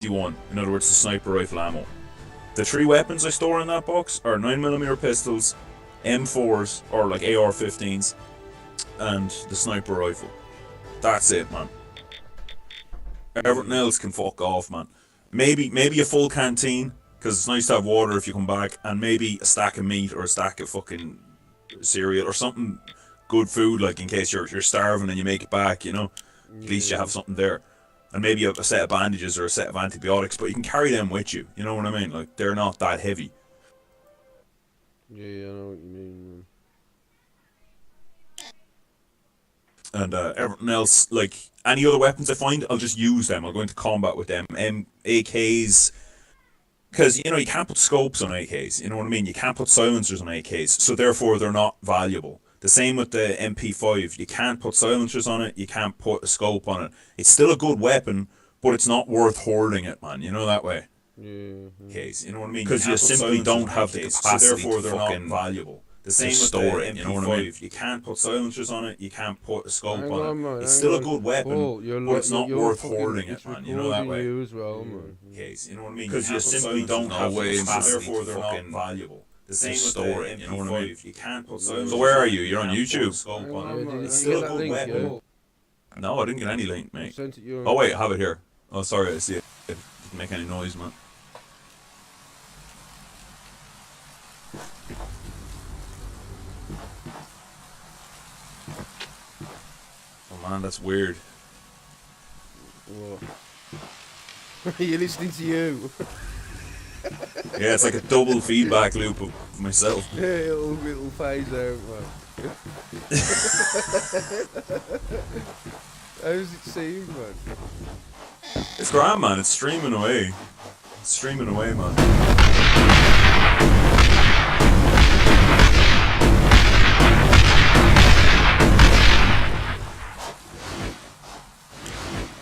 51, in other words the sniper rifle ammo. The 3 weapons I store in that box are 9mm pistols, M4s, or like AR-15s, and the sniper rifle. That's it, man. Everything else can fuck off, man. Maybe a full canteen, because it's nice to have water if you come back, and maybe a stack of meat or a stack of fucking cereal or something good food, like in case you're starving and you make it back, you know. At least you have something there. And maybe a set of bandages or a set of antibiotics, but you can carry them with you, you know what I mean? Like, they're not that heavy. Yeah, I know what you mean, man. And everything else, like any other weapons I find, I'll just use them. I'll go into combat with them. AKs, because you know you can't put scopes on AKs. You know what I mean? You can't put silencers on AKs, so therefore they're not valuable. The same with the MP5. You can't put silencers on it. You can't put a scope on it. It's still a good weapon, but it's not worth holding it, man. You know that way. Yeah. Case, you know what I mean? Because you simply don't have the capacity, so therefore they're not valuable. The same with store it, you know what I mean? You can't put silencers on it, you can't put a scope on it. Man, it's still a good weapon, Paul, but it's not worth hoarding it, man. You know that way? You as well, man. Case, you know what I mean? Because you simply don't have the capacity, therefore they're not valuable. The same with store it, you know what I mean? You can't put silencers. So where are you? You're on YouTube? It's still a good weapon. No, I didn't get any link, mate. Oh wait, I have it here. Oh sorry, I see it. It didn't make any noise, man. Man, that's weird. What? You're listening to you. Yeah, it's like a double feedback loop of myself. Yeah, it'll phase out, man. How's it seem, man? It's grand, man. It's streaming away. It's streaming away, man.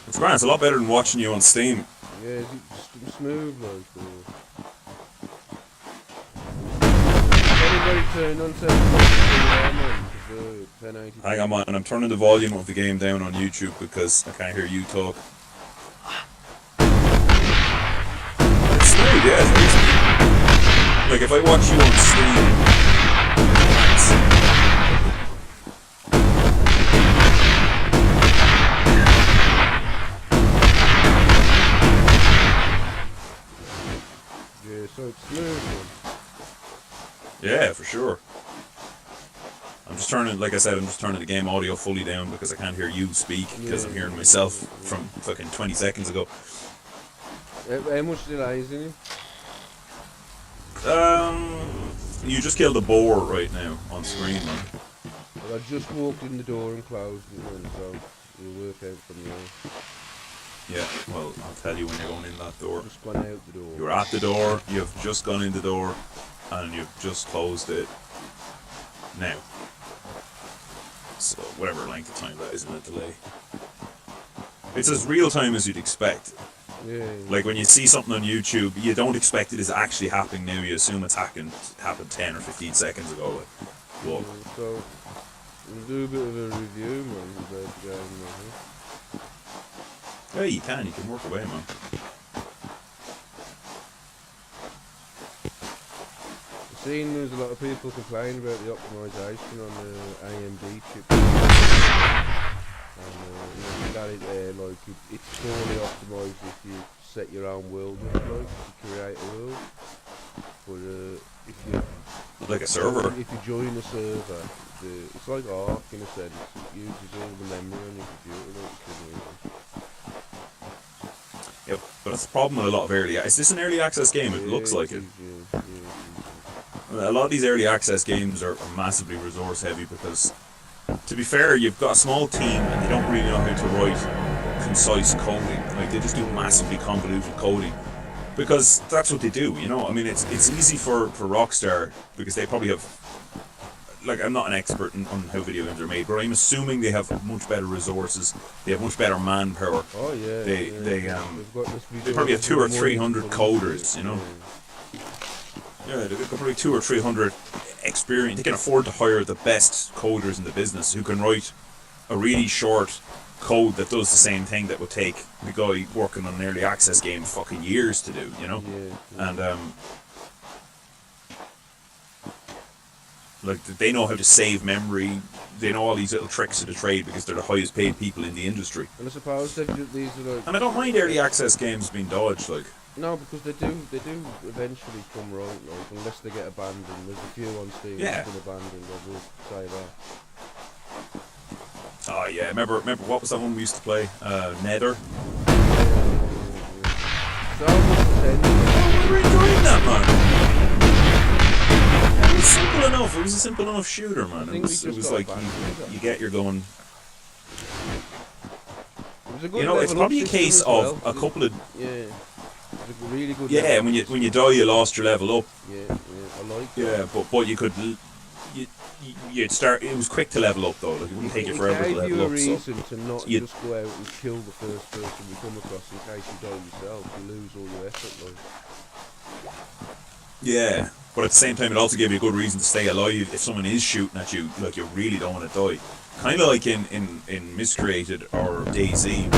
It's grand, it's a lot better than watching you on Steam. Yeah, it's smooth, like. Everybody turn on to hang on, man, I'm turning the volume of the game down on YouTube because I can't hear you talk. It's smooth, yeah, it's very smooth. Like, if I watch you on Steam, so it's smooth, man. Yeah, for sure. I'm just turning, like I said, I'm just turning the game audio fully down because I can't hear you speak because I'm hearing myself from fucking 20 seconds ago. How much delay is in it? You just killed a boar right now on screen, man. Well, I just walked in the door and closed it, man, so we'll work out from there. Yeah, well, I'll tell you when you're going in that door. Just gone out the door. You're at the door, you've just gone in the door, and you've just closed it now. So, whatever length of time that is in a delay. It's as real time as you'd expect. Yeah. Like when you see something on YouTube, you don't expect it is actually happening now, you assume it's happened 10 or 15 seconds ago. Like, yeah, so, we'll do a bit of a review, man, about the game, man. Yeah, you can work away, man. I've seen there's a lot of people complaining about the optimization on the AMD chip. And you got it there, like, it's fully optimized if you set your own world up, like, if you create a world. But if you... Like a server? If you join a server, it's like Ark in a sense. It uses all the memory on your computer, like, yeah, but that's the problem with a lot of early... Is this an early access game? It looks like it. A lot of these early access games are massively resource heavy because, to be fair, you've got a small team and they don't really know how to write concise coding. Like, they just do massively convoluted coding. Because that's what they do, you know? I mean, it's easy for Rockstar because they probably have... Like, I'm not an expert on how video games are made, but I'm assuming they have much better resources. They have much better manpower. Oh yeah. They probably have 200 or 300 coders, you know. Yeah, they've got probably 200 or 300 experience. They can afford to hire the best coders in the business who can write a really short code that does the same thing that would take the guy working on an early access game fucking years to do, you know? Yeah. And like they know how to save memory. They know all these little tricks of the trade because they're the highest paid people in the industry. And I suppose these are like... And I don't mind early access games being dodged, like. No, because they do eventually come right, like, unless they get abandoned. There's a few on Steam that's been abandoned, I will say that. Oh yeah, remember what was that one we used to play? Nether? So much We were enjoying that, man. It was simple enough. It was a simple enough shooter, man. It was like you get your going. You know, it's probably a case of a couple of. Yeah. It was a really good. Yeah, when you die, you lost your level up. Yeah, I like that. Yeah, but you could. You'd start. It was quick to level up though. Like, it wouldn't take you forever to level up. It gave you a reason to not just go out and kill the first person you come across in case you die yourself. You lose all your effort, like. Yeah, but at the same time, it also gave you a good reason to stay alive if someone is shooting at you. Like, you really don't want to die. Kind of like in Miscreated or DayZ.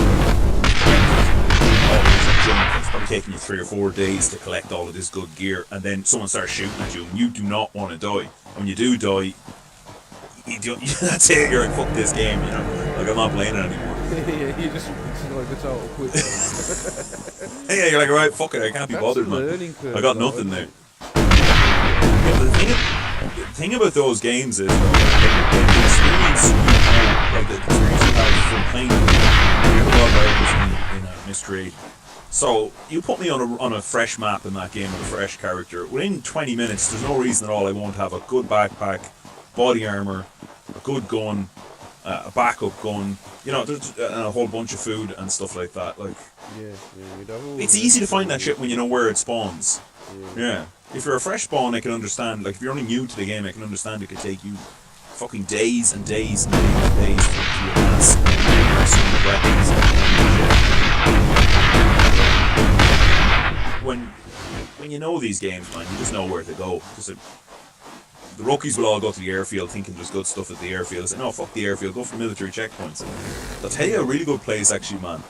It's probably taking you 3 or 4 days to collect all of this good gear, and then someone starts shooting at you, and you do not want to die. When you do die, that's it. You're like, fuck this game, you know. Like, I'm not playing it anymore. Yeah, you just like a total quit. Yeah, you're like, right, fuck it, I can't be bothered, man. I got nothing now. Yeah, the thing about those games is, the experience you have from playing a lot of hours in Mystery. So you put me on a fresh map in that game with a fresh character. Within 20 minutes, there's no reason at all I won't have a good backpack, body armor, a good gun, a backup gun. You know, there's a whole bunch of food and stuff like that. Like, it's easy to find that shit when you know where it spawns. Yeah. If you're a fresh spawn, I can understand. Like, if you're only new to the game, I can understand it could take you fucking days and days and days and days to amass weapons. When you know these games, man, you just know where to go. The rookies will all go to the airfield thinking there's good stuff at the airfield. They say, no, fuck the airfield, go for military checkpoints. I'll tell you a really good place, actually, man.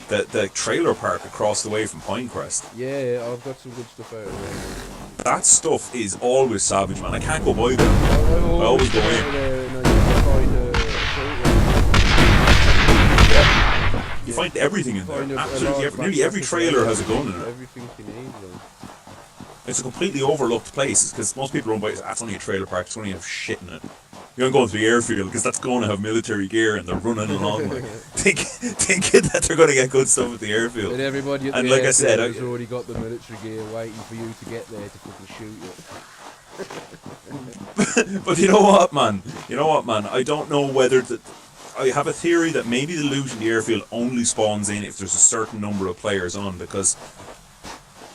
The trailer park across the way from Pinecrest. Yeah, I've got some good stuff out there. That stuff is always savage, man. I can't go by there. I always go in. You find everything in there. Absolutely everything. Nearly every trailer has a gun in it. Everything you need, like. It's a completely overlooked place because most people don't buy it. That's only a trailer park. It's only have shit in it. You don't go into the airfield because that's going to have military gear and they're running along like thinking that they're going to get good stuff at the airfield. And everybody at the like I said, has already got the military gear waiting for you to get there to fucking shoot you. But you know what, man? I don't know whether I have a theory that maybe the loot in the airfield only spawns in if there's a certain number of players on, because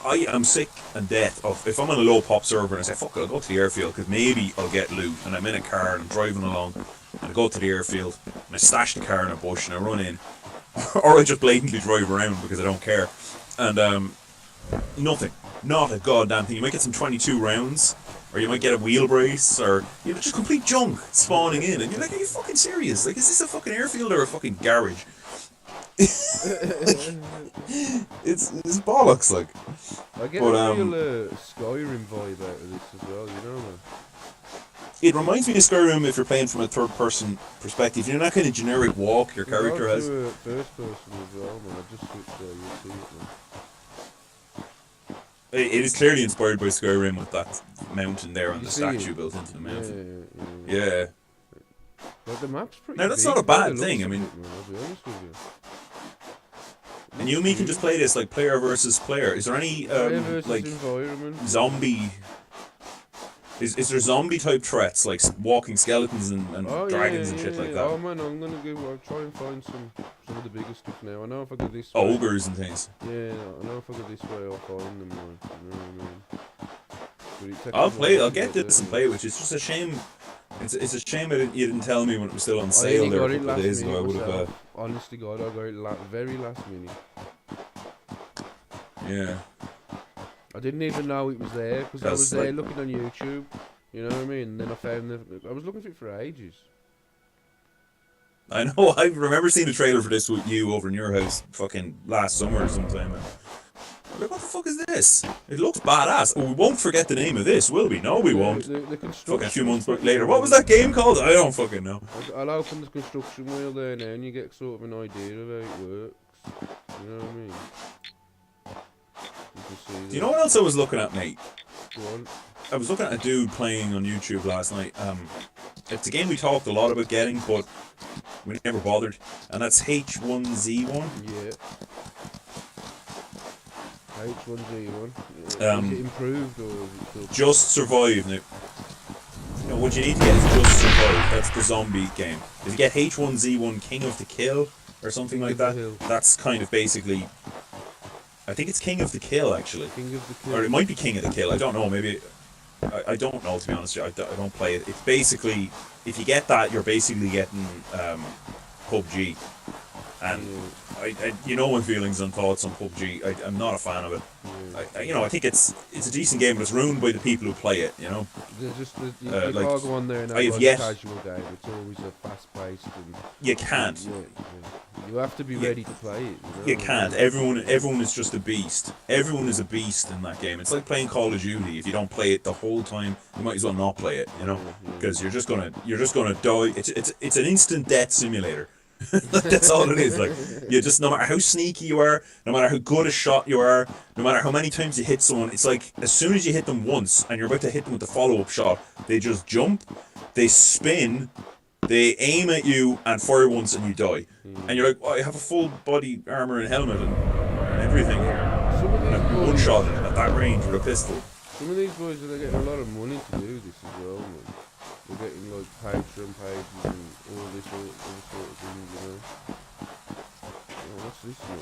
I am sick and death of, if I'm on a low pop server and I say, fuck it, I'll go to the airfield because maybe I'll get loot, and I'm in a car and I'm driving along and I go to the airfield and I stash the car in a bush and I run in, or I just blatantly drive around because I don't care, and nothing, not a goddamn thing. You might get some 22 rounds, or you might get a wheel brace, or just complete junk spawning in, and you're like, are you fucking serious? Like, is this a fucking airfield or a fucking garage? it's bollocks, like. I get a real Skyrim vibe out of this as well, you know, man. It reminds me of Skyrim if you're playing from a third-person perspective. You know that kind of generic walk your character has? First person as well, man. I just switched there, you'll see it, man. It is clearly inspired by Skyrim with that mountain there and the statue built into the mountain. Yeah. But the map's pretty now, that's big, not a bad thing, I mean... I'll be honest with you. And you and me can just play this like player versus player. Is there any like zombie? Is there zombie type threats like walking skeletons and dragons and shit like that? Oh man, I'll try and find some of the bigger stuff now. I know if I go this way. Ogres and things. Yeah, I know if I go this way, I'll find them. Like, you know what I I'll mean? I'll get this and play it, which is just a shame. It's a shame you didn't tell me when it was still on sale there a couple of days ago. I would have. Honest to God, I got it very last minute. Yeah. I didn't even know it was there because I was there looking on YouTube. You know what I mean? And then I found I was looking for it for ages. I know. I remember seeing a trailer for this with you over in your house, fucking last summer or sometime. And I'm like, what the fuck is this? It looks badass. Oh, we won't forget the name of this, will we? No, we won't. The Fucking a few construction months is later. What was that game called? I don't fucking know. I'll open the construction wheel there now, and you get sort of an idea of how it works. You know what I mean? You can see. Do you know what else I was looking at, mate? Go on. I was looking at a dude playing on YouTube last night. It's a game we talked a lot about getting, but we never bothered. And that's H1Z1. Yeah. H1Z1. Is it improved or is it still... Just Survive now. No, what you need to get is Just Survive. That's the zombie game. If you get H1Z1 King of the Kill or something like that, that's kind of basically... I think it's King of the Kill, actually. King of the Kill. Or it might be King of the Kill. I don't know. Maybe... I don't know, to be honest with you. I don't play it. It's basically... If you get that, you're basically getting PUBG. And you know my feelings and thoughts on PUBG. I'm not a fan of it. Yeah. I think it's a decent game, but it's ruined by the people who play it. You know. You can't go on there and have a casual game. It's always a fast-paced. And you can't. You have to be ready to play it. You can't. Everyone is just a beast. Everyone is a beast in that game. It's like playing Call of Duty. If you don't play it the whole time, you might as well not play it. You know, because you're just gonna die. It's an instant death simulator. That's all it is. Like, you just, no matter how sneaky you are, no matter how good a shot you are, no matter how many times you hit someone, it's like as soon as you hit them once and you're about to hit them with the follow-up shot, they just jump, they spin, they aim at you and fire once and you die. And you're like, oh, I have a full body armor and helmet and everything here. And I've been one-shot at that range with a pistol. Some of these boys are getting a lot of money to do this as well, man. They're getting like Patreon pages and all this other sort of thing, you know. Oh, what's this one?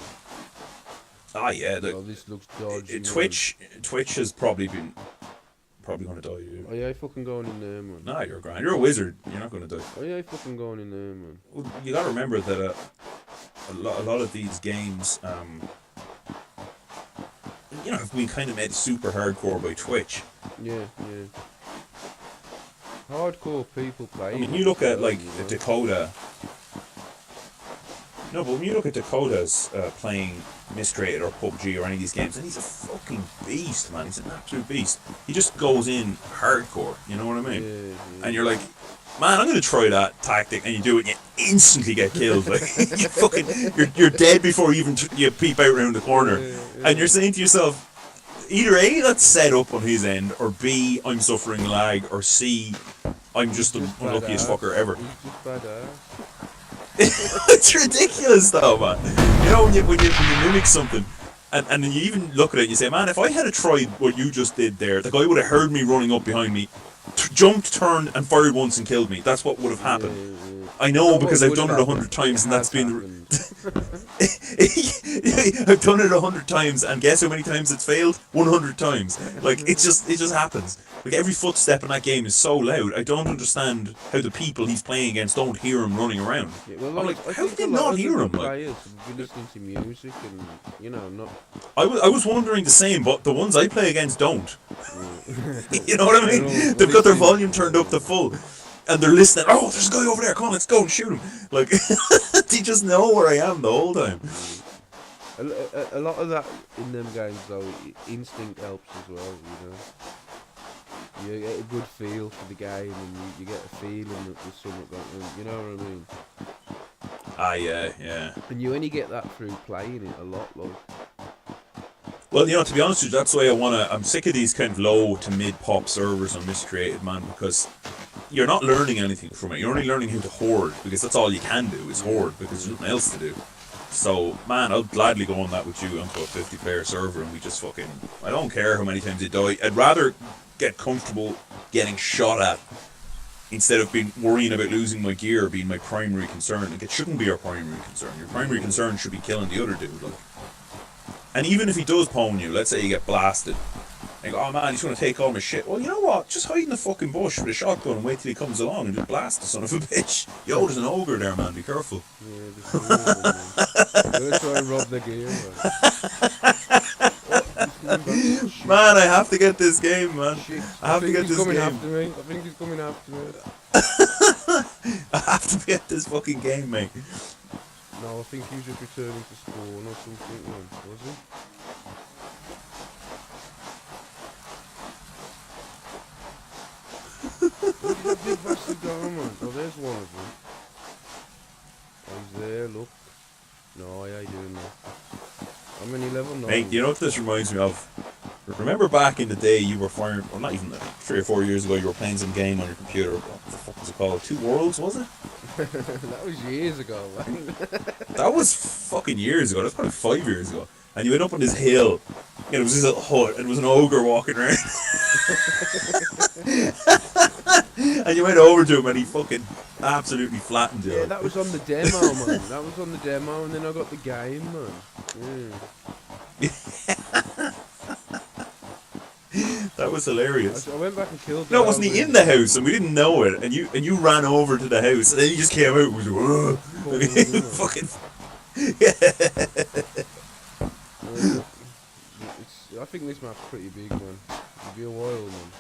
Ah, yeah. This looks dodgy. Twitch has probably going to die. Oh yeah, fucking going in there, man. Nah, you're grand. You're a wizard. You're not going to die. Oh yeah, fucking going in there, man. Well, you got to remember that a lot of these games, have been kind of made super hardcore by Twitch. Yeah. Hardcore people play. I mean, you look at like Dakota. No, but when you look at Dakota's playing Miscreated or PUBG or any of these games, and he's a fucking beast, man. He's an absolute beast. He just goes in hardcore. You know what I mean? Yeah. And you're like, man, I'm gonna try that tactic, and you do it, and you instantly get killed. Like you're dead before you peep out around the corner, and you're saying to yourself, either A, that's set up on his end, or B, I'm suffering lag, or C, I'm just the unluckiest fucker ever. He's just badass. It's ridiculous though, man. You know, when you mimic something, and you even look at it and you say, man, if I had tried what you just did there, the guy would have heard me running up behind me, jumped, turned, and fired once and killed me. That's what would have happened. Yeah. I know, because I've done it 100 times, and that's been... I've done it 100 times, and guess how many times it's failed? 100 times. Like, it just happens. Like, every footstep in that game is so loud. I don't understand how the people he's playing against don't hear him running around. Yeah, well, I'm like, how did they not hear him? Players be listening to music and, not... I was wondering the same, but the ones I play against don't. You know what I mean? They've got their volume turned up to full. And they're listening, oh, there's a guy over there, come on, let's go and shoot him. Like, they just know where I am the whole time. A lot of that in them games, though, instinct helps as well, You get a good feel for the game, and you get a feeling that there's something going on, you know what I mean? Ah, yeah. And you only get that through playing it a lot, like. Well, to be honest with you, that's why I'm sick of these kind of low to mid-pop servers on Miscreated, man, because you're not learning anything from it. You're only learning how to hoard, because that's all you can do, is hoard, because there's nothing else to do. So, man, I'll gladly go on that with you onto a 50-player server, and we just fucking... I don't care how many times you die. I'd rather get comfortable getting shot at instead of worrying about losing my gear being my primary concern. Like, it shouldn't be your primary concern. Your primary concern should be killing the other dude, like. And even if he does pwn you, let's say you get blasted, and you go, oh man, he's going to take all my shit. Well, you know what? Just hide in the fucking bush with a shotgun and wait till he comes along and just blast the son of a bitch. Yo, there's an ogre there, man. Be careful. Yeah, there's an ogre, man. I'm going to try and rob the gear, man. Man, I have to get this game, man. Shit. I have to get this game. I think he's coming after me. I have to be at this fucking game, mate. No, I think he was just returning to spawn or something, man. Was he? Look at that big bastard go, man. Oh, there's one of them. Oh, he's there, look. No, I ain't doing that. How many level 9? Mate, you know what this reminds me of? Remember back in the day you were firing, well not even 3 or 4 years ago, you were playing some game on your computer. What the fuck was it called? Two Worlds, was it? That was years ago, man. That was fucking years ago. That was probably 5 years ago. And you went up on this hill, and it was this little hut, and it was an ogre walking around. And you went over to him, and he fucking absolutely flattened you. Yeah, that was on the demo, man. That was on the demo, and then I got the game, man. Yeah. That was hilarious. I went back and killed him. No, wasn't he in the house, and we didn't know it, and you ran over to the house, and then he just came out and was like, and he fucking... I think this map's pretty big, man. It'll be a while, man.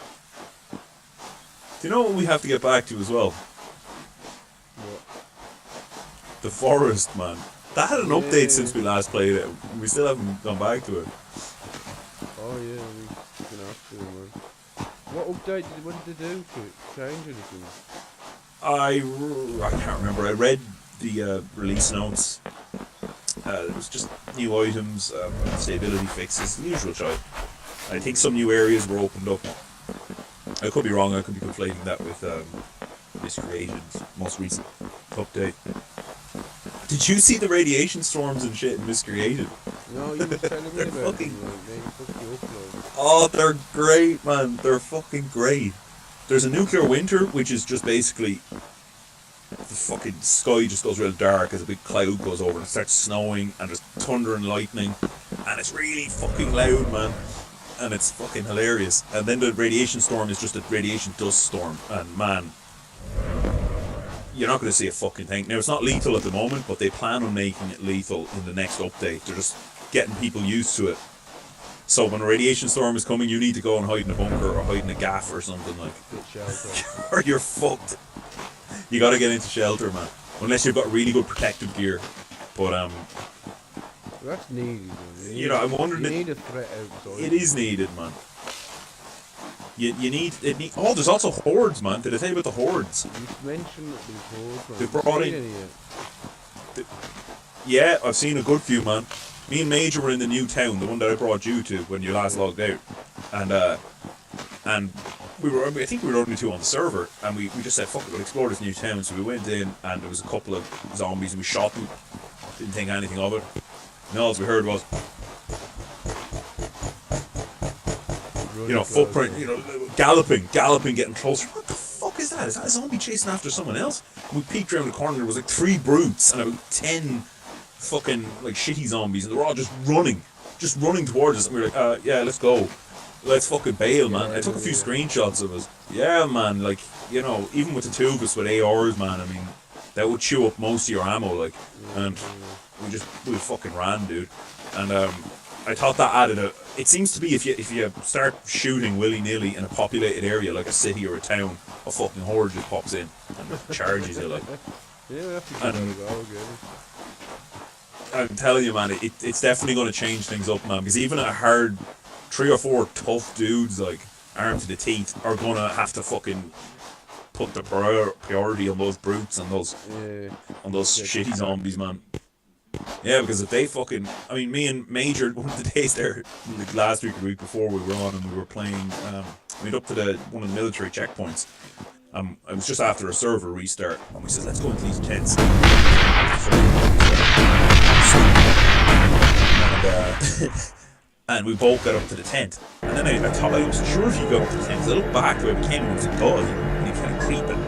Do you know what we have to get back to as well? What? The forest, man. That had an update since we last played it. We still haven't gone back to it. Oh yeah, we're gonna have to, man. What update what did they do to it? Change anything? I can't remember. I read the release notes. It was just new items, stability fixes, the usual shit. I think some new areas were opened up. I could be wrong. I could be conflating that with Miscreated's most recent update. Did you see the radiation storms and shit in Miscreated? No, you were telling me about fucking... them, like, they fucking upload. Oh, they're great, man. They're fucking great. There's a nuclear winter, which is just basically the fucking sky just goes real dark as a big cloud goes over and it starts snowing and there's thunder and lightning and it's really fucking loud, man. And it's fucking hilarious. And then the radiation storm is just a radiation dust storm, and man, you're not going to see a fucking thing. Now, it's not lethal at the moment, but they plan on making it lethal in the next update. They're just getting people used to it. So when a radiation storm is coming, you need to go and hide in a bunker or hide in a gaff or something, like, or you're fucked. You got to get into shelter, man. Unless you've got really good protective gear. But that's needed, man. You know, I'm wondering. You need a threat outside. It is needed, man. You need it. Oh, there's also hordes, man. Did I tell you about the hordes? You mentioned that there's hordes, man. They brought in. Any yet? Yeah, I've seen a good few, man. Me and Major were in the new town, the one that I brought you to when you last logged out, and we were. I think we were only two on the server, and we just said, "Fuck it, we'll explore this new town." So we went in, and there was a couple of zombies, and we shot them. Didn't think anything of it. And all we heard was, you know, footprint, you know, galloping, getting closer. What the fuck is that? Is that a zombie chasing after someone else? And we peeked around the corner, there was like 3 brutes and about 10 fucking like shitty zombies, and they were all just running towards us. And we were like, yeah, let's go. Let's fucking bail, man. I took a few screenshots of us. Yeah, man, like, you know, even with the 2 of us with ARs, man, I mean, that would chew up most of your ammo, like, and we fucking ran, dude. And I thought that added a. It seems to be if you start shooting willy-nilly in a populated area like a city or a town, a fucking horde just pops in and charges you, like. Yeah, we have to give it a go again. I'm telling you, man, it's definitely going to change things up, man. Because even a hard 3 or 4 tough dudes, like armed to the teeth, are going to have to fucking put the priority on those brutes and those shitty zombies, man. Yeah, because if they fucking... I mean, me and Major, one of the days there, like last week or the week before, we were on and we were playing... we went up to one of the military checkpoints. It was just after a server restart, and we said, let's go into these tents. And we both got up to the tent. And then I thought, I wasn't sure if you got up to the tent. So I looked back where we came and there was a guy, and he was kind of creeping.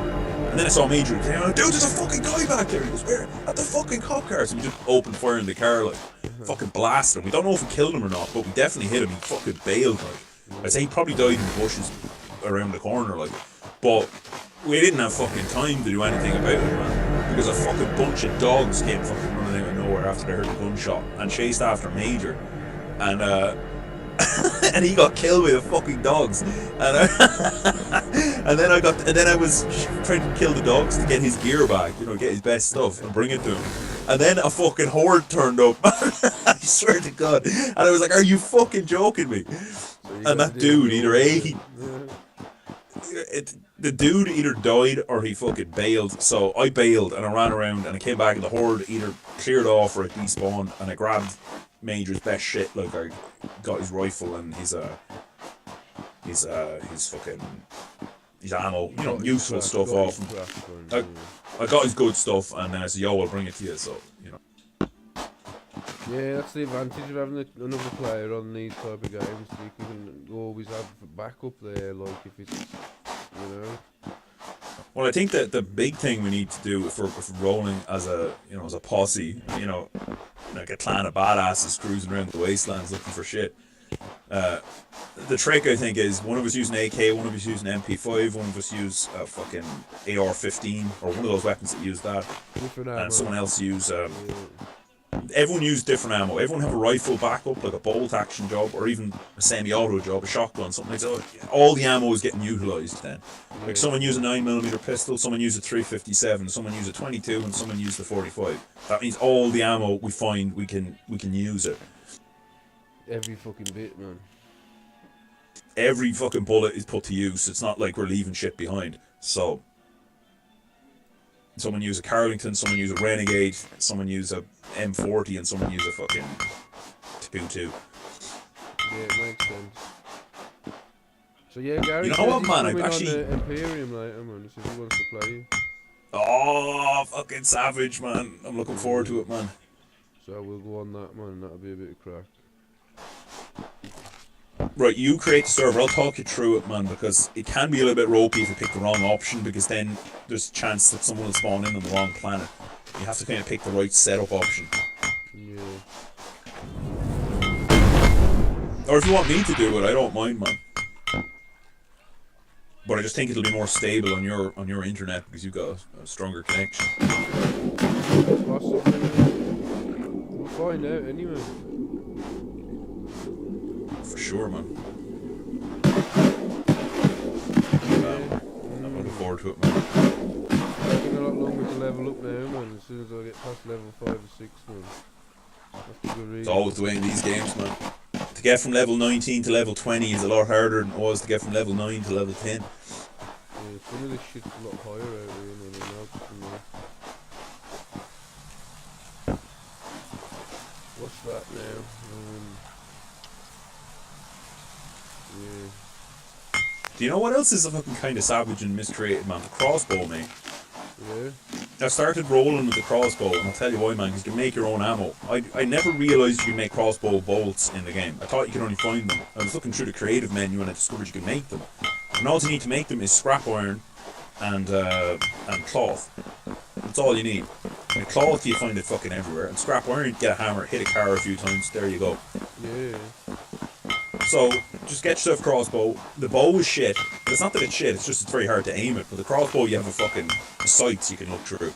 And then I saw Major, and I was, dude, there's a fucking guy back there. He goes, where? At the fucking cop car. So we just opened fire in the car, like, fucking blasted him. We don't know if we killed him or not, but we definitely hit him. He fucking bailed, like. I'd say he probably died in the bushes around the corner, like. But we didn't have fucking time to do anything about it, man. Because a fucking bunch of dogs came fucking running out of nowhere after they heard the gunshot and chased after Major. And and he got killed by the fucking dogs. And and then I was trying to kill the dogs to get his gear back, you know, get his best stuff and bring it to him. And then a fucking horde turned up. I swear to God. And I was like, "Are you fucking joking me?" And that dude the dude either died or he fucking bailed. So I bailed and I ran around and I came back and the horde either cleared off or it despawned, and I grabbed Major's best shit. Like, I got his rifle and his ammo, you know, useful stuff off him. I got his good stuff, and then I said, "Yo, I'll bring it to you." So, you know. Yeah, that's the advantage of having another player on these type of games. You can always have a backup there, like if it's, you know. Well, I think that the big thing we need to do if we're rolling as a posse, you know, like a clan of badasses cruising around the wastelands looking for shit. The trick, I think, is one of us using AK, one of us using MP5, one of us use fucking AR-15 or one of those weapons that use that, and someone else use. Everyone use different ammo. Everyone have a rifle backup, like a bolt action job, or even a semi-auto job, a shotgun, something like that. All the ammo is getting utilised then. Like someone use a 9mm pistol, someone use a 357, someone use a 22, and someone use the 45. That means all the ammo we find, we can use it. Every fucking bit, man. Every fucking bullet is put to use. It's not like we're leaving shit behind. So, someone use a Carlington, someone use a Renegade, someone use a M40, and someone use a fucking 2.2. Yeah, it makes sense. So yeah, Gary, you know what, man? I've actually on the Imperium later, man. He says he wants to play you. Oh, fucking savage, man! I'm looking forward to it, man. So we'll go on that, man. That'll be a bit of crack. Right, you create the server. I'll talk you through it, man, because it can be a little bit ropey if you pick the wrong option, because then there's a chance that someone will spawn in on the wrong planet. You have to kind of pick the right setup option. Yeah. Or if you want me to do it, I don't mind, man. But I just think it'll be more stable on your internet because you've got a stronger connection. Possibly. We'll find out anyway. For sure, man. I'm looking forward to it, man. It's taking a lot longer to level up now, man. As soon as I get past level 5 or 6, man. It's always the way in these games, man. To get from level 19 to level 20 is a lot harder than it was to get from level 9 to level 10. Yeah, some of this shit's a lot higher out here, man. What's that now? Yeah. Do you know what else is a fucking kind of savage and miscreated, man? The crossbow, mate. Yeah. I started rolling with the crossbow, and I'll tell you why, man, because you can make your own ammo. I never realised you could make crossbow bolts in the game. I thought you could only find them. I was looking through the creative menu and I discovered you could make them. And all you need to make them is scrap iron and cloth. That's all you need. And cloth, you find it fucking everywhere. And scrap iron, you get a hammer, hit a car a few times, there you go. Yeah. So, just get yourself a crossbow. The bow is shit. But it's not that it's shit, it's just it's very hard to aim it. But the crossbow, you have a fucking sights you can look through.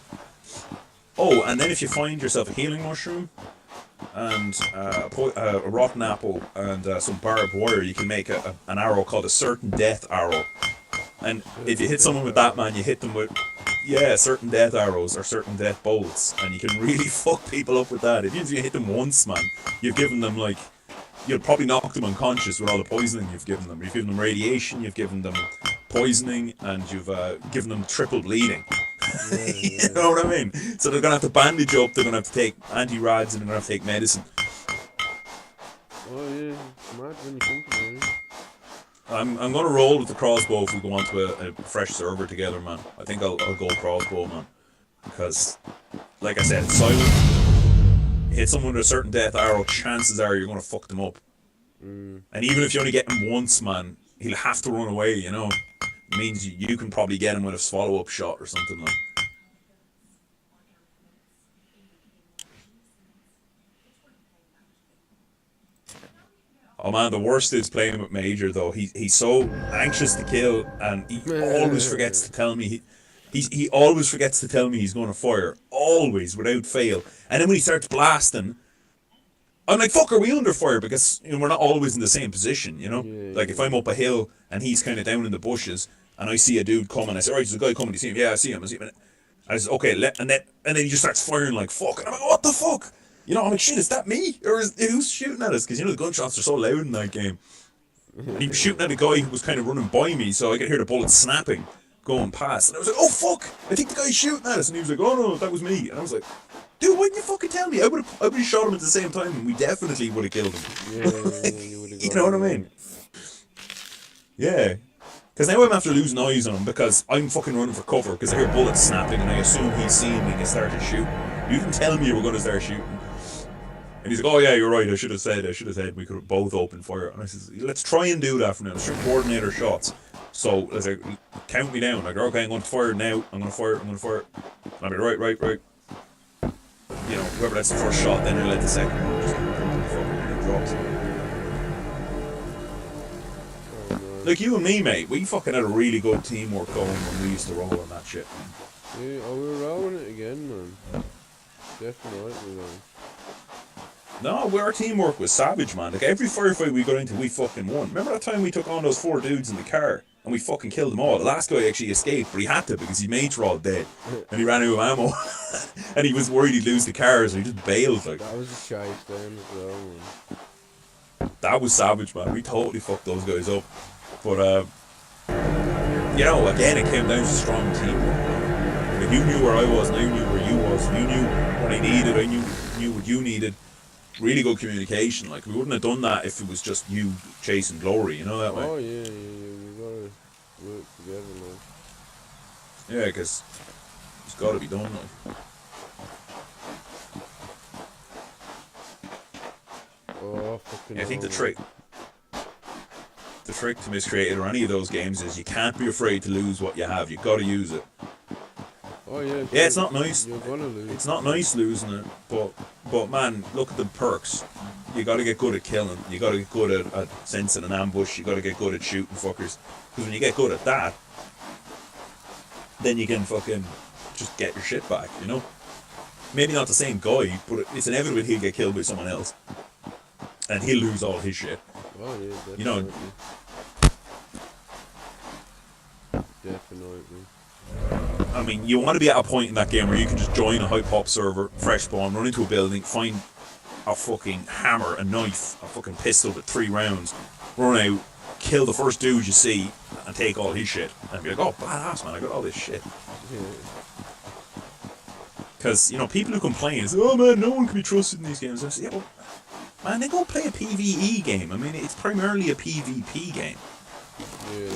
Oh, and then if you find yourself a healing mushroom and a rotten apple and some barbed wire, you can make an arrow called a certain death arrow. And if you hit someone with that, man, you hit them with, certain death arrows or certain death bolts. And you can really fuck people up with that. Even if you hit them once, man, you've given them like... You'll probably knock them unconscious with all the poisoning you've given them. You've given them radiation, you've given them poisoning, and you've given them triple bleeding. Yeah. You know what I mean? So they're going to have to bandage up, they're going to have to take anti-rads, and they're going to have to take medicine. Oh yeah, it's mad when you think about it. I'm going to roll with the crossbow if we go onto a fresh server together, man. I think I'll go crossbow, man. Because, like I said, it's silent. Hit someone with a certain death arrow, chances are you're going to fuck them up. And even if you only get him once, man, he'll have to run away, you know. It means you can probably get him with a swallow-up shot or something like. Oh man, the worst is playing with Major though. He's so anxious to kill, and he always forgets to tell me he always forgets to tell me he's going to fire, always, without fail. And then when he starts blasting, I'm like, fuck, are we under fire? Because you know, we're not always in the same position, you know? Yeah, Like, if I'm up a hill and he's kind of down in the bushes and I see a dude coming, I say, alright, there's a guy coming, do you see him? Yeah, I see him. And I say, okay, and then he just starts firing like fuck. And I'm like, what the fuck? You know, I'm like, shit, is that me? Or who's shooting at us? Because, you know, the gunshots are so loud in that game. And he was shooting at a guy who was kind of running by me, so I could hear the bullets snapping going past. And I was like, oh fuck, I think the guy's shooting at us. And he was like, oh no, that was me. And I was like, dude, why didn't you fucking tell me? I would have shot him at the same time and we definitely would have killed him. You know what I mean? Yeah. Because now I'm after losing eyes on him because I'm fucking running for cover because I hear bullets snapping and I assume he's seen me and he started shooting. You didn't tell me you were going to start shooting. And he's like, oh yeah, you're right, I should have said we could have both opened fire. And I says, let's try and do that for now. Let's try and coordinate our shots. So, let's like, count me down. Like, okay, I'm going to fire now. I'm going to fire. And I'll be right. You know, whoever that's the first shot, then I'll let the second one just fucking drops. Like you and me, mate, we fucking had a really good teamwork going when we used to roll on that shit. Yeah, oh, we're rolling it again, man. Definitely, man. No, our teamwork was savage, man. Like every firefight we got into, we fucking won. Remember that time we took on those 4 dudes in the car and we fucking killed them all? The last guy actually escaped, but he had to because his mates were all dead and he ran out of ammo and he was worried he'd lose the car, so he just bailed. Like that was a chase then as well, man. That was savage, man. We totally fucked those guys up. But you know, again, it came down to strong teamwork. Like you knew where I was, and I knew where you was. You knew what I needed. I knew what you needed. Really good communication. Like we wouldn't have done that if it was just you chasing glory. You know that way. Oh yeah. We gotta work together, man. Yeah, because it's got to be done. Like. Oh fucking. Yeah, I think the trick to Miscreated or any of those games is you can't be afraid to lose what you have. You got to use it. Oh yeah. Yeah, it's not nice. You're gonna lose. It's not nice losing it, but man, look at the perks. You got to get good at killing. You got to get good at sensing an ambush. You got to get good at shooting fuckers. Because when you get good at that, then you can fucking just get your shit back. You know. Maybe not the same guy, but it's inevitable he'll get killed by someone else, and he'll lose all his shit. Oh yeah, definitely. You know. Definitely. I mean, you want to be at a point in that game where you can just join a high-pop server, fresh spawn, run into a building, find a fucking hammer, a knife, a fucking pistol with 3 rounds, run out, kill the first dude you see, and take all his shit. And be like, oh, badass, man, I got all this shit. Because, you know, people who complain, say, oh man, no one can be trusted in these games. I say, yeah, well, man, then go play a PvE game. I mean, it's primarily a PvP game. Yeah.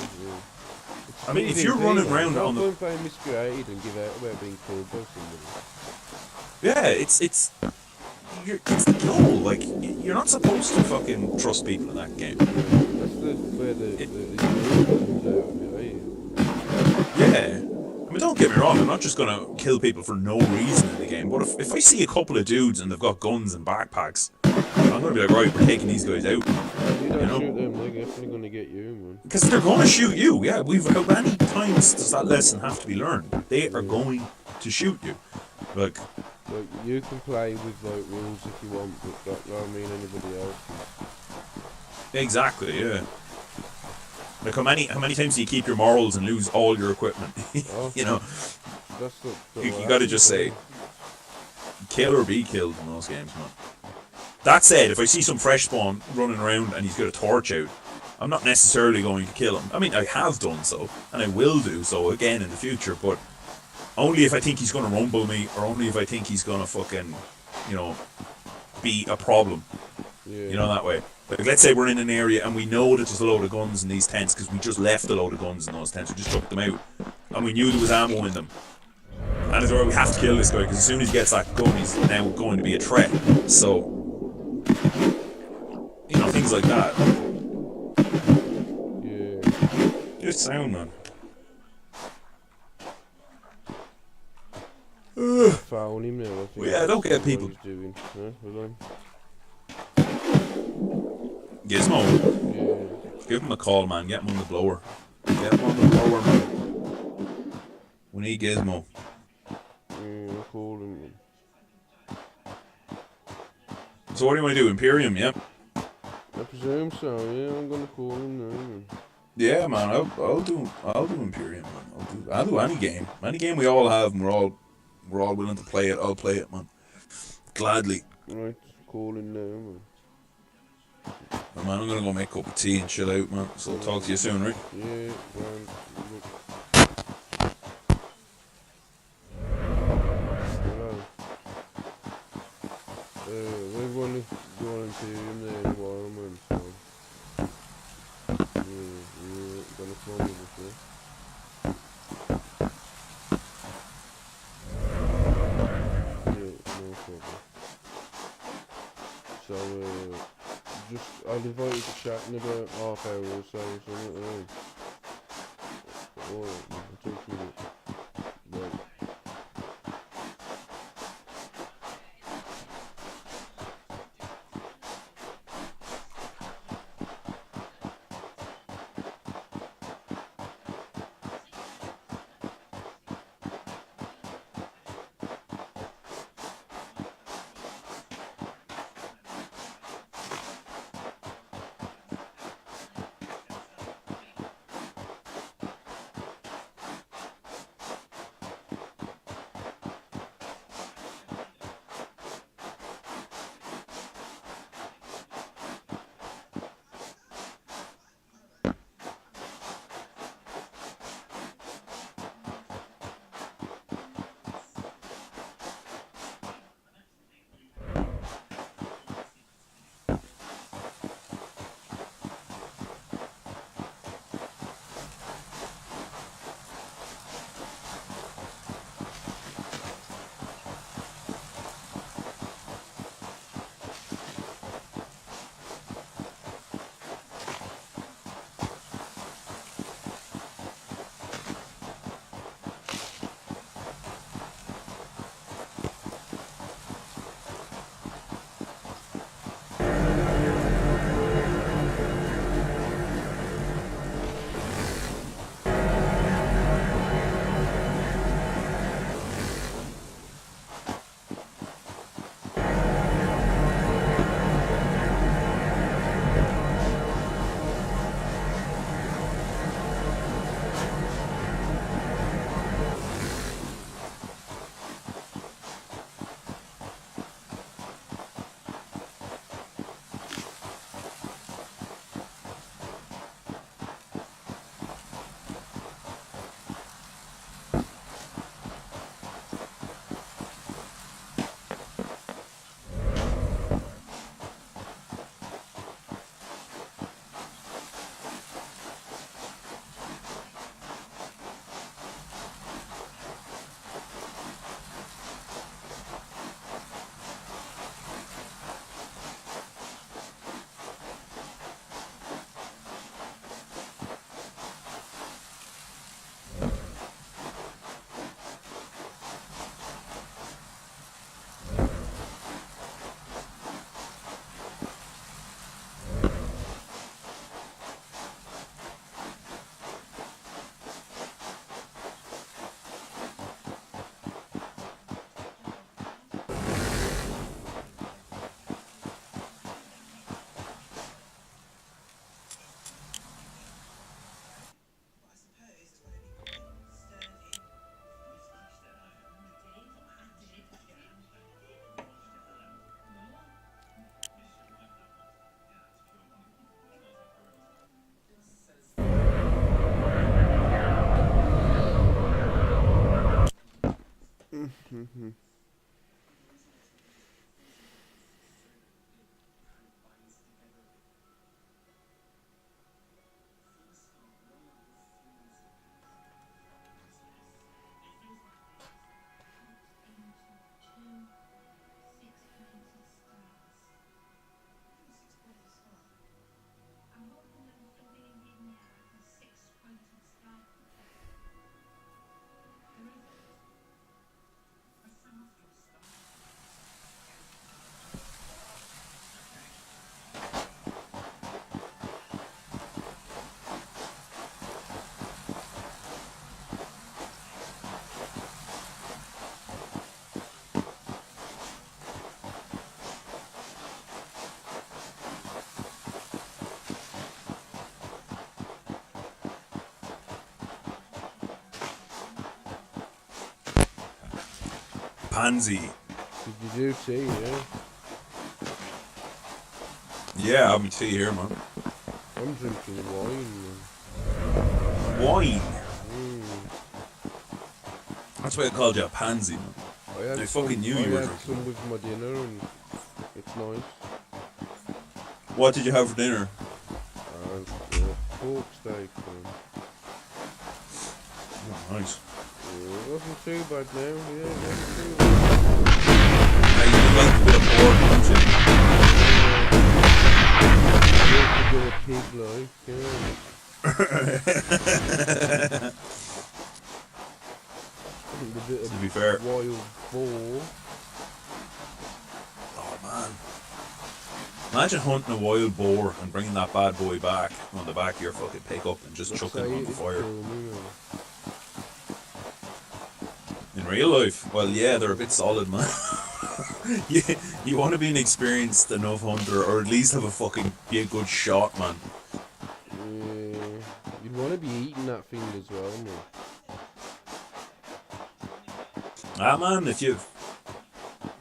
I mean, if you're running around on the... playing Miscreated and give out about being killed by somebody. Yeah, it's the goal. Like, you're not supposed to fucking trust people in that game. That's where the comes out of it, yeah. I mean, don't get me wrong, I'm not just gonna kill people for no reason in the game, but if I see a couple of dudes and they've got guns and backpacks, I'm gonna be like, right, we're taking these guys out. If you don't shoot them, they're definitely gonna get you, man. Because they're gonna shoot you, yeah. How many times does that lesson have to be learned? They are going to shoot you. Like you can play with like rules if you want, but that don't mean anybody else. Exactly, yeah. Like how many times do you keep your morals and lose all your equipment? You know, that's you got to just say, kill or be killed in those games, man. That said, if I see some fresh spawn running around and he's got a torch out, I'm not necessarily going to kill him. I mean, I have done so, and I will do so again in the future, but only if I think he's going to rumble me, or only if I think he's going to fucking, you know, be a problem. Yeah. You know, that way. Like, let's say we're in an area and we know that there's a load of guns in these tents because we just left a load of guns in those tents. We just took them out. And we knew there was ammo in them. And it's alright, we have to kill this guy because as soon as he gets that gun, he's now going to be a threat. So, you know, things like that. Yeah. Good sound, man. Found him now, I think. Well, yeah, don't get people. Doing. Huh? Hold on. Gizmo. Yeah. Give him a call, man. Get him on the blower. Get him on the blower, man. We need Gizmo. Yeah, I'll call him. So what do you want to do? Imperium, yeah? I presume so, yeah, I'm gonna call him now. Man. Yeah, man. I'll do Imperium, man. I'll do any game. Any game we all have, and we're all willing to play it. I'll play it, man. Gladly. Right, call him now, man. Oh, man, I'm gonna go make a cup of tea and chill out, man. So I'll talk to you soon, right? Yeah, well, look. Hello. We're going to go into him there in a while, man, so. Yeah, gonna phone me before. Yeah, no problem. So, I'll invite you to chat in about half hour or so, or something, alright? Alright, man, I'll talk to you later. Right. pansy. Did you do tea, yeah? Yeah, I have my tea here, man. I'm drinking wine. Wine. Mm. That's why I called you a pansy, man. I fucking knew you were I had drinking. some with my dinner and it's nice. What did you have for dinner? Pork steak. Oh, nice. Yeah, it wasn't too bad now. Yeah, it wasn't too bad. You like a bit of pork, don't you? Yeah, a bit of pig like, yeah. A bit of To be fair. wild boar. Oh man. Imagine hunting a wild boar and bringing that bad boy back on the back of your fucking pickup and just chucking it on the fire. In real life, well, yeah, they're a bit solid, man. you want to be an experienced enough hunter, or at least have be a good shot, man. Yeah, you'd want to be eating that thing as well, man. Ah, man, if you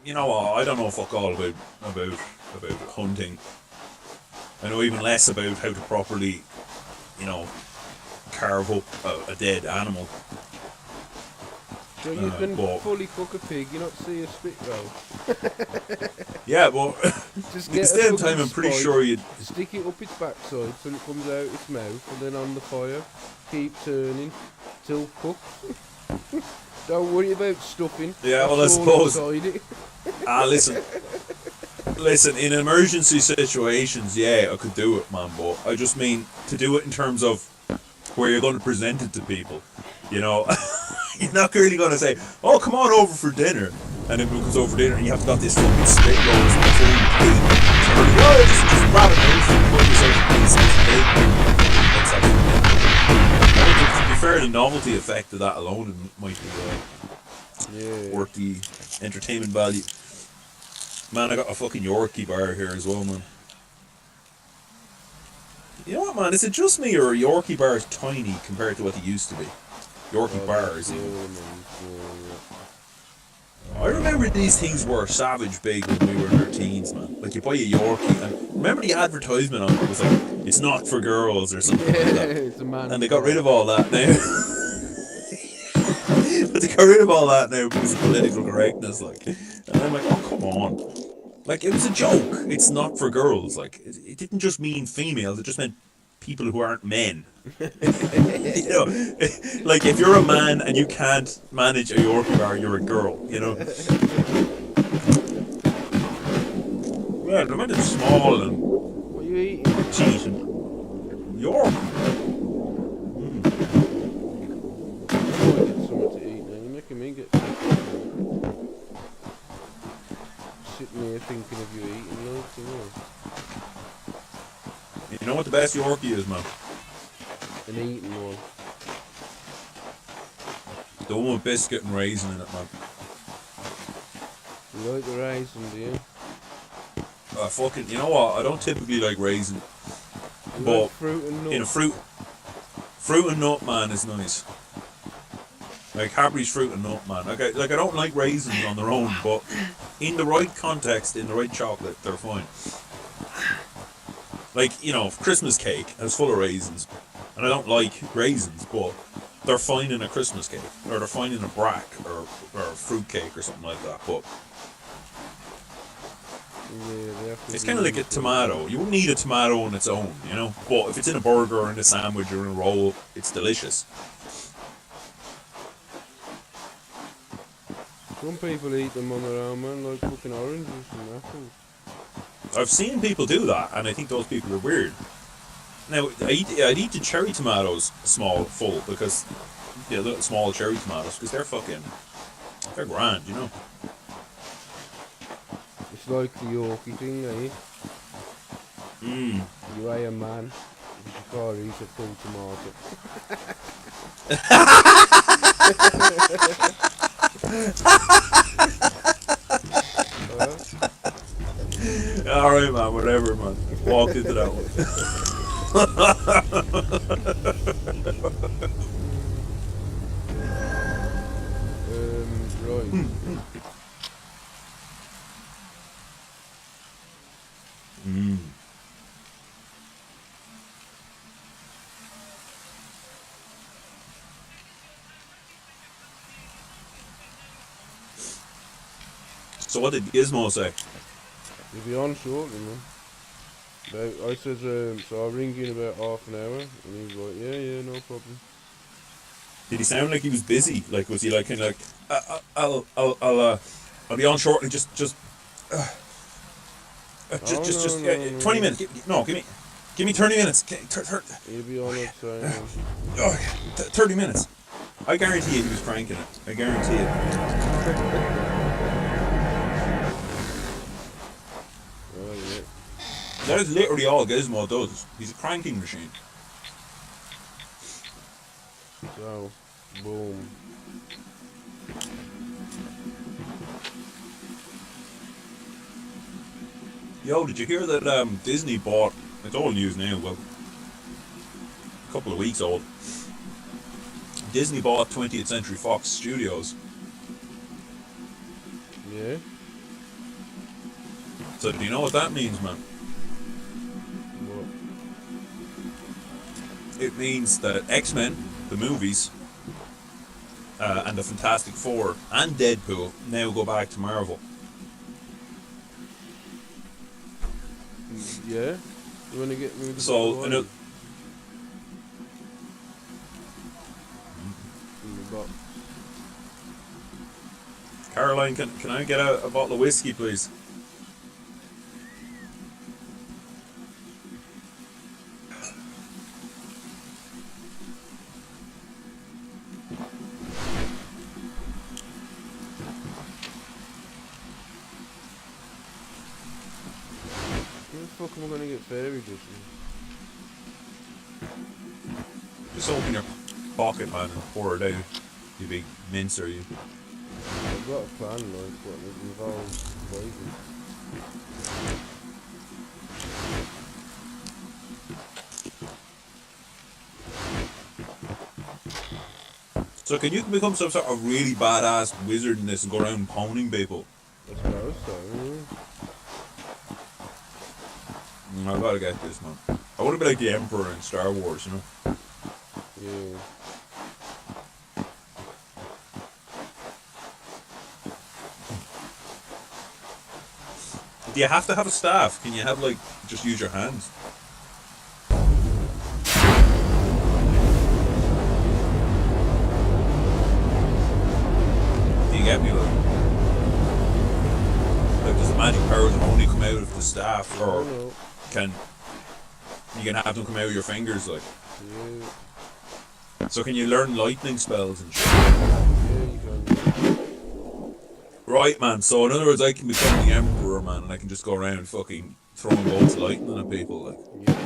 know what, I don't know fuck all about hunting. I know even less about how to properly, carve up a dead animal. So you can fully cook a pig, you not see a spit roll. Yeah, but Just at the same time, I'm pretty sure you'd stick it up its backside so it comes out its mouth, and then on the fire, keep turning till cooked. Don't worry about stuffing. Yeah, well, I suppose. Listen. In emergency situations, yeah, I could do it, man. But I just mean to do it in terms of where you're going to present it to people. You're not really going to say, "Oh, come on over for dinner," and then when it comes over for dinner, and you have got this fucking spit rolls before you eat. Just grab it out and put yourself a piece of cake. To be fair, the novelty effect of that alone might be worth the entertainment value. Man, I got a fucking Yorkie bar here as well, man. You know what, man? Is it just me, or a Yorkie bar is tiny compared to what they used to be? Yorkie bars, even. I remember these things were savage big when we were in our teens, man. Like, you buy a Yorkie, and remember the advertisement on it was like, "It's not for girls," or something like that. It's a man. And they got rid of all that now. But they got rid of all that now because of political correctness, like. And I'm like, oh, come on. Like, it was a joke. It's not for girls. Like, it didn't just mean females, it just meant people who aren't men. Like, if you're a man and you can't manage a Yorkie bar, you're a girl, Yeah, they're meant to be small and what are you eating? cheat and York. I might get something to eat now. You're making me get sitting here thinking of you eating, like, You know what the best Yorkie is, man? An eating one. The one with biscuit and raisin in it, man. You like the raisin, do you? You know what? I don't typically like raisin, You but like fruit and nut? in a fruit and nut, man, is nice. Like Cadbury's fruit and nut, man. Like I don't like raisins on their own, but in the right context, in the right chocolate, they're fine. Like, Christmas cake is full of raisins, and I don't like raisins, but they're fine in a Christmas cake, or they're fine in a brack, or a fruit cake, or something like that. But it's kind of like a tomato. You wouldn't eat a tomato on its own, But if it's in a burger or in a sandwich or in a roll, it's delicious. Some people eat them on their own, man, like fucking oranges and apples. I've seen people do that, and I think those people are weird. Now, I'd eat the cherry tomatoes full, because little small cherry tomatoes, because they're grand, It's like the Yorkie thing, eh? You are a man, but you can't eat a full tomato. Alright, man, whatever, man. Walk into that one. Right. So what did Gizmo say? You'll be on shortly, man. I said, so I'll ring you in about half an hour, and he was like, yeah, no problem. Did he sound like he was busy? Like, was he like kind of like, I'll be on shortly. Just, 20 minutes. Give me 30 minutes. He'll be on outside. 30 minutes. I guarantee you he was cranking it. I guarantee it. Oh, yeah. That is literally all Gizmo does. He's a cranking machine. So, boom. Yo, did you hear that Disney bought, it's old news now, well, a couple of weeks old. Disney bought 20th Century Fox Studios. Yeah? So do you know what that means, man? What? It means that X-Men, the movies, and the Fantastic Four, and Deadpool now go back to Marvel. Yeah? You wanna get me with the So, in the box. Caroline, can I get a bottle of whiskey, please? Where the fuck am I gonna get fairy dust? Just open your pocket, man, and pour it out. You big mincer, you. I've got a plan, like, what involves waiting. So can you become some sort of really badass wizard in this and go around poning people? I suppose so, I gotta get this, man. I want to be like the Emperor in Star Wars, you know? yeah. Do you have to have a staff? Can you have, like, just use your hands? Do you get me, like does the magic powers only come out of the staff, or No. can you can have them come out of your fingers, like? Yeah. So can you learn lightning spells and shit? Yeah, you can. Right, man. So in other words, I can become the Emperor, man, and I can just go around fucking throwing bolts of lightning at people, like. Yeah.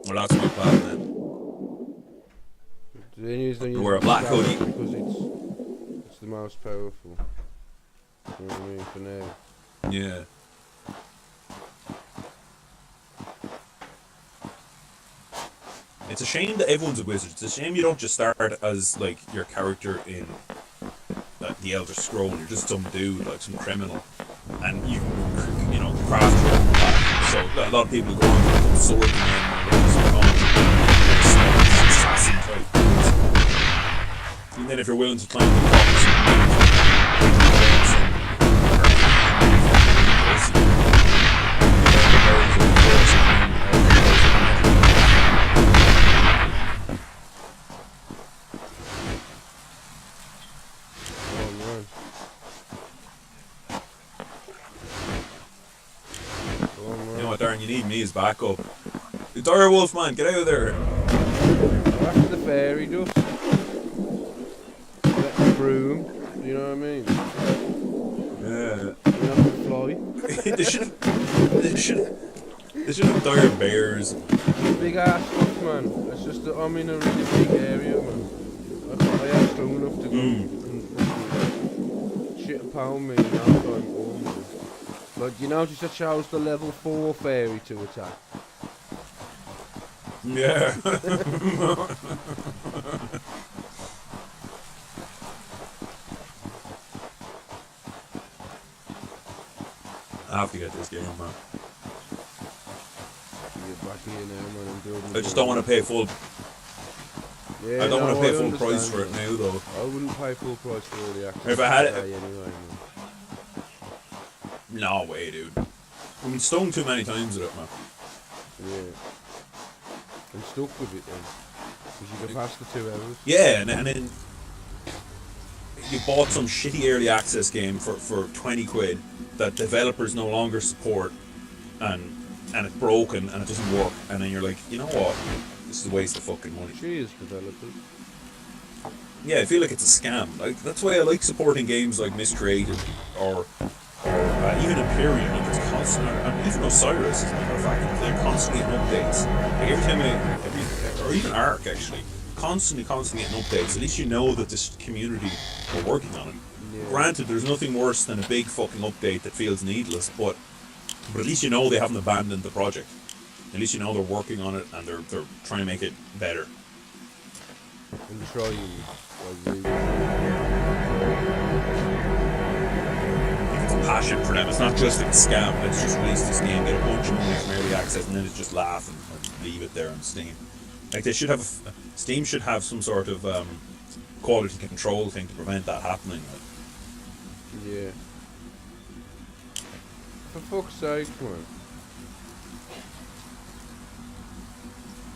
Well, that's my plan then. The only reason you Wear a black hoodie. because it's the most powerful. You know what I mean? For now. Yeah. It's a shame that everyone's a wizard. It's a shame you don't just start as like your character in the Elder Scroll. You're just some dude, like some criminal, and you craft your own path. So a lot of people go on with sword assassin type. And then if you're willing to climb the rocks, Darren, you need me as backup. The dire wolf, man, get out of there. After the fairy dust. Let the broom. Do you know what I mean? Yeah. You have to fly. They should have dire bears. Big ass stuff, man. It's just that I'm in a really big area, man. I am strong enough to go and shit pound me now, so I'm almost. But you notice I chose the level 4 fairy to attack. Yeah. I have to get this game, man. Get back here now, man. I'm building. I just don't want to pay full. Yeah, I don't want to pay full understand, price for it now, though. I wouldn't pay full price for all the access. If I had it, anyway, man. No way, dude. I've been stoned too many times with it, man. Yeah. I'm stuck with it then. Because you go past the 2 hours. Yeah, and then you bought some shitty early access game for 20 quid that developers no longer support, and it's broken and it doesn't work, and then you're like, you know what? This is a waste of fucking money. Cheers, developers. Yeah, I feel like it's a scam. Like that's why I like supporting games like Miscreated or even Imperium. Like there's constant, and even Osiris, as a matter of fact, they're constantly getting updates. Like every time or even Ark actually, constantly getting updates. At least you know that this community are working on it. Yeah. Granted, there's nothing worse than a big fucking update that feels needless, but at least you know they haven't abandoned the project. At least you know they're working on it and they're trying to make it better. And trying, like, It's a passion for them. It's not just a scam. Let's just release this game, get a bunch of money from early access, and then it's just laugh and leave it there on Steam. Like they should have, Steam should have some sort of quality control thing to prevent that happening. yeah. For fuck's sake, man.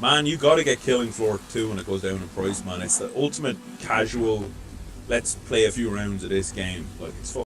Man, you gotta get Killing Floor 2 when it goes down in price, man. It's the ultimate casual, let's play a few rounds of this game. Like, it's